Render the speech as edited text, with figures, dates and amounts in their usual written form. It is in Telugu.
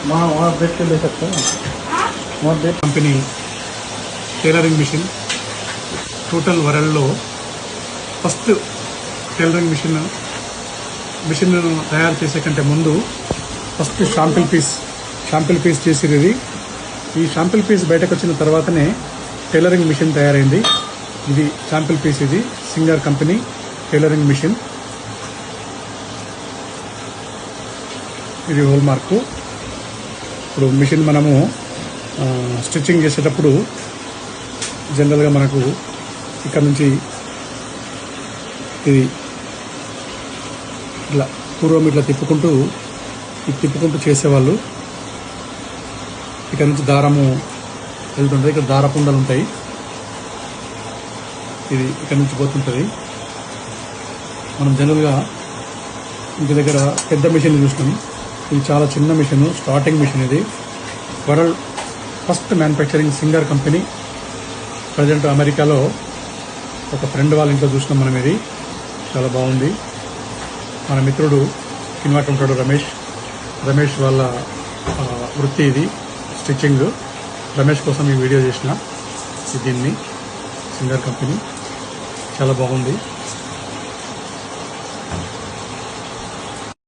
वहाँ बैठ के ले सकते हैं, वहाँ बैठ। కంపెనీ టైలరింగ్ మిషన్ టోటల్ వరల్డ్లో ఫస్ట్ టైలరింగ్ మిషన్ తయారు చేసే కంటే ముందు ఫస్ట్ షాంపిల్ పీస్ చేసేది. ఈ షాంపిల్ పీస్ బయటకు వచ్చిన తర్వాతనే టైలరింగ్ మిషన్ తయారైంది. ఇది షాంపిల్ పీస్, ఇది సింగర్ కంపెనీ టైలరింగ్ మిషన్. ఇది హోల్ మార్కు. ఇప్పుడు మిషన్ మనము స్టిచ్చింగ్ చేసేటప్పుడు జనరల్గా మనకు ఇక్కడ నుంచి ఇది ఇట్లా పూర్వం ఇట్లా తిప్పుకుంటూ చేసేవాళ్ళు. ఇక్కడ నుంచి దారము వెళ్తుంటుంది, ఇక్కడ దారపుండలు ఉంటాయి, ఇది ఇక్కడ నుంచి పోతుంటుంది. మనం జనరల్గా ఇంటి దగ్గర పెద్ద మిషన్ చూసినాం. ఇది చాలా చిన్న మిషన్, స్టార్టింగ్ మిషన్. ఇది world first manufacturing singer company. Present అమెరికాలో ఒక ఫ్రెండ్ వాళ్ళ ఇంట్లో చూసినాం మనం. ఇది చాలా బాగుంది. మన మిత్రుడు ఇన్వాట్ ఉంటాడు, రమేష్ వాళ్ళ వృత్తి ఇది స్టిచ్చింగ్. రమేష్ కోసం ఈ వీడియో చేసిన. దీన్ని సింగర్ కంపెనీ చాలా బాగుంది.